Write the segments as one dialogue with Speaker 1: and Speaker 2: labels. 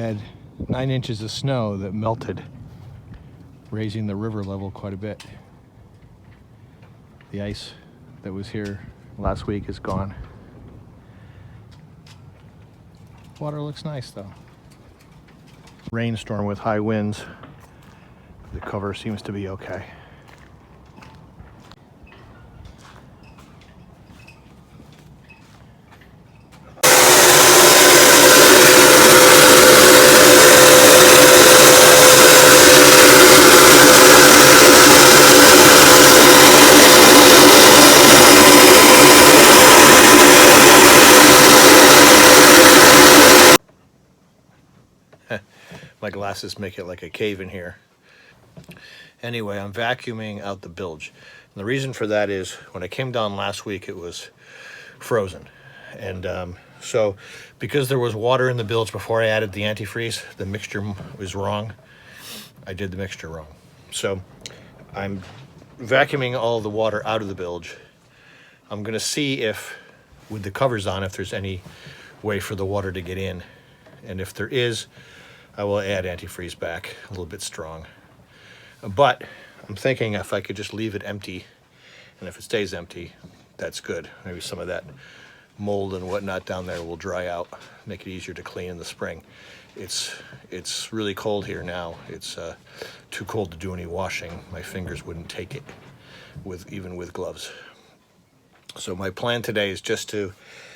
Speaker 1: had 9 inches of snow that melted, raising the river level quite a bit. The ice that was here last week is gone. Water looks nice though. Rainstorm with high winds. The cover seems to be okay. My glasses make it like a cave in here. Anyway, I'm vacuuming out the bilge. And the reason for that is when I came down last week, it was frozen. And so because there was water in the bilge before I added the antifreeze, the mixture was wrong. I did the mixture wrong. So I'm vacuuming all the water out of the bilge. I'm gonna see if, with the covers on, if there's any way for the water to get in. And if there is, I will add antifreeze back a little bit strong. But I'm thinking if I could just leave it empty, and if it stays empty, that's good. Maybe some of that mold and whatnot down there will dry out, make it easier to clean in the spring. It's really cold here now. It's too cold to do any washing. My fingers wouldn't take it, even with gloves. So my plan today is just to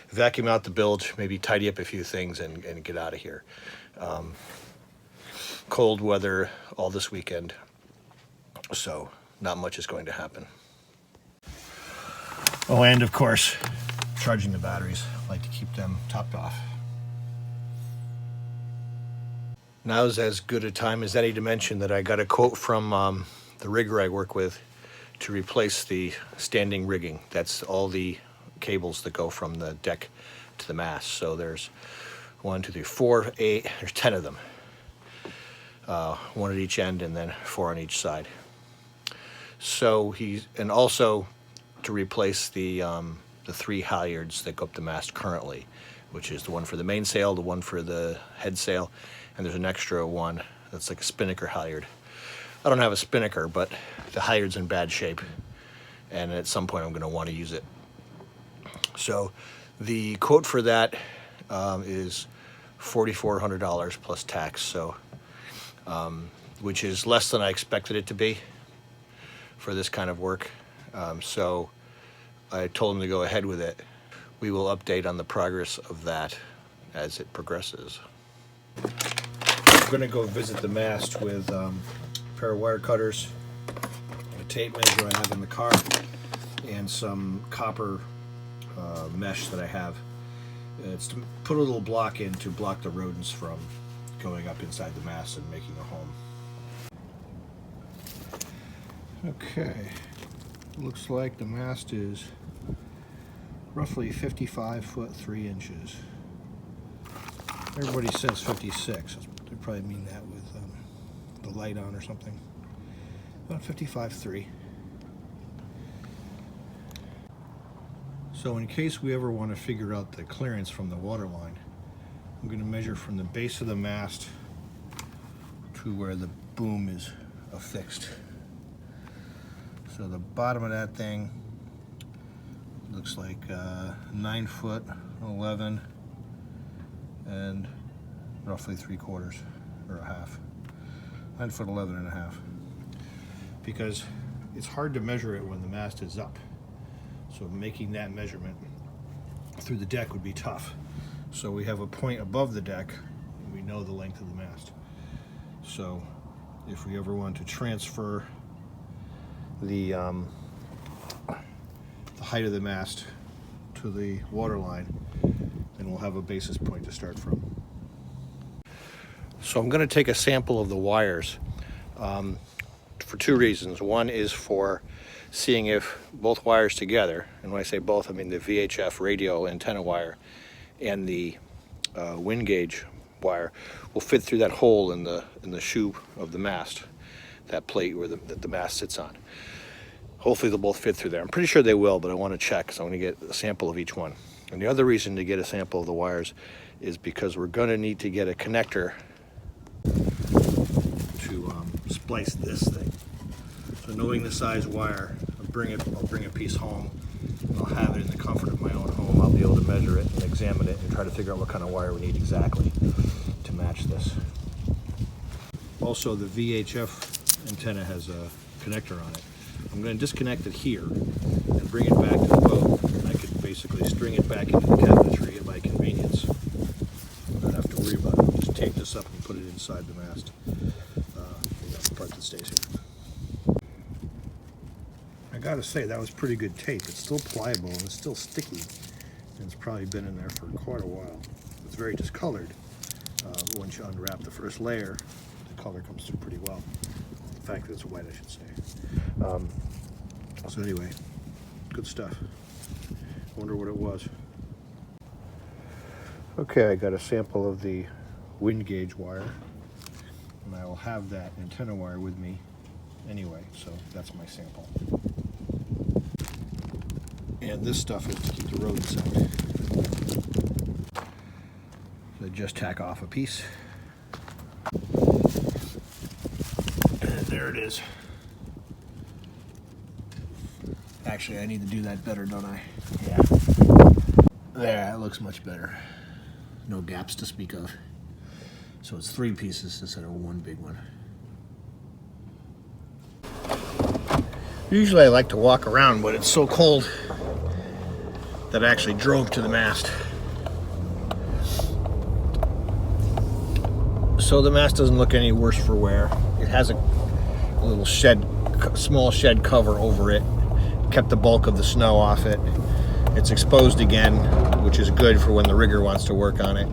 Speaker 1: vacuum out the bilge, maybe tidy up a few things and get out of here. Cold weather all this weekend, so not much is going to happen. Oh, and of course, charging the batteries. I like to keep them topped off. Now's as good a time as any to mention that I got a quote from the rigger I work with to replace the standing rigging. That's all the cables that go from the deck to the mast. So there's 1, 2, 3, 4, 8, there's 10 of them. 1 at each end and then 4 on each side. So and also to replace the 3 halyards that go up the mast currently, which is the one for the mainsail, the one for the head sail, and there's an extra one that's like a spinnaker halyard. I don't have a spinnaker, but the halyard's in bad shape, and at some point I'm going to want to use it. So the quote for that is $4,400 plus tax, so which is less than I expected it to be for this kind of work. So I told him to go ahead with it. We will update on the progress of that as it progresses. I'm going to go visit the mast with a pair of wire cutters, a tape measure I have in the car, and some copper mesh that I have. It's to put a little block in to block the rodents from going up inside the mast and making a home. Okay, looks like the mast is roughly 55 foot 3 inches. Everybody says 56. They probably mean that with the light on or something. About 55.3. So in case we ever want to figure out the clearance from the water line, I'm going to measure from the base of the mast to where the boom is affixed. So the bottom of that thing looks like 9 foot 11 and roughly 3/4 or a half. 9 foot 11 and a half. Because it's hard to measure it when the mast is up. So making that measurement through the deck would be tough. So we have a point above the deck, and we know the length of the mast. So if we ever want to transfer the height of the mast to the water line, then we'll have a basis point to start from. So I'm going to take a sample of the wires for 2 reasons. One is for seeing if both wires together, and when I say both, I mean the VHF radio antenna wire and the wind gauge wire, will fit through that hole in the shoe of the mast, that plate where that the mast sits on. Hopefully they'll both fit through there. I'm pretty sure they will, but I want to check, so I'm going to get a sample of each one. And the other reason to get a sample of the wires is because we're going to need to get a connector splice this thing. So knowing the size wire, I'll bring a piece home, and I'll have it in the comfort of my own home. I'll be able to measure it and examine it and try to figure out what kind of wire we need exactly to match this. Also, the VHF antenna has a connector on it. I'm going to disconnect it here and bring it back to the boat, and I can basically string it back into the cabinetry at my convenience. I don't have to worry about it. Just tape this up and put it inside the mast. The part that stays here. I gotta say, that was pretty good tape. It's still pliable and it's still sticky, and it's probably been in there for quite a while. It's very discolored. Once you unwrap the first layer, the color comes through pretty well. The fact that it's white, I should say. So anyway, good stuff. Wonder what it was. Okay, I got a sample of the wind gauge wire, and I will have that antenna wire with me anyway, so that's my sample. And this stuff is to keep the rodents out. So just tack off a piece. And there it is. Actually, I need to do that better, don't I? Yeah. There, that looks much better. No gaps to speak of. So it's 3 pieces instead of 1 big one. Usually I like to walk around, but it's so cold that I actually drove to the mast. So the mast doesn't look any worse for wear. It has a little shed, small shed cover over it. Kept the bulk of the snow off it. It's exposed again, which is good for when the rigger wants to work on it.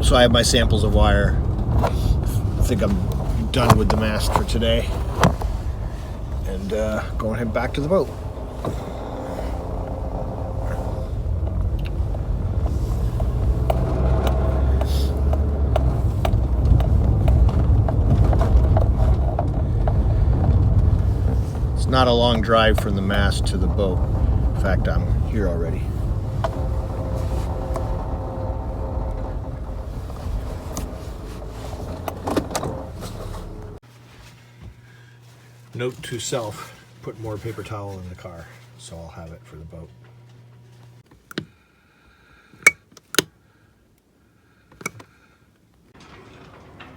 Speaker 1: So I have my samples of wire. I think I'm done with the mast for today, and going to head back to the boat. It's not a long drive from the mast to the boat. In fact, I'm here already. Note to self, put more paper towel in the car, so I'll have it for the boat.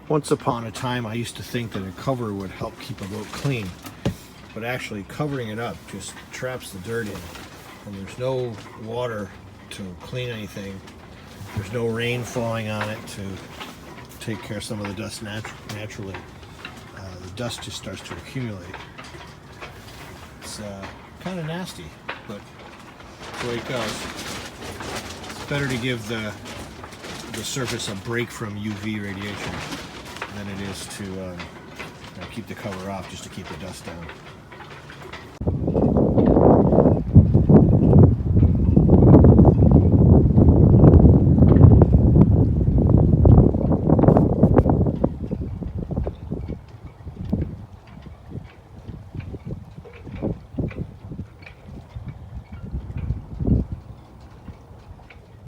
Speaker 1: Once upon a time, I used to think that a cover would help keep a boat clean, but actually covering it up just traps the dirt in, and there's no water to clean anything. There's no rain falling on it to take care of some of the dust naturally. The dust just starts to accumulate. It's kind of nasty, but that's the way it goes. It's better to give the surface a break from UV radiation than it is to keep the cover off just to keep the dust down.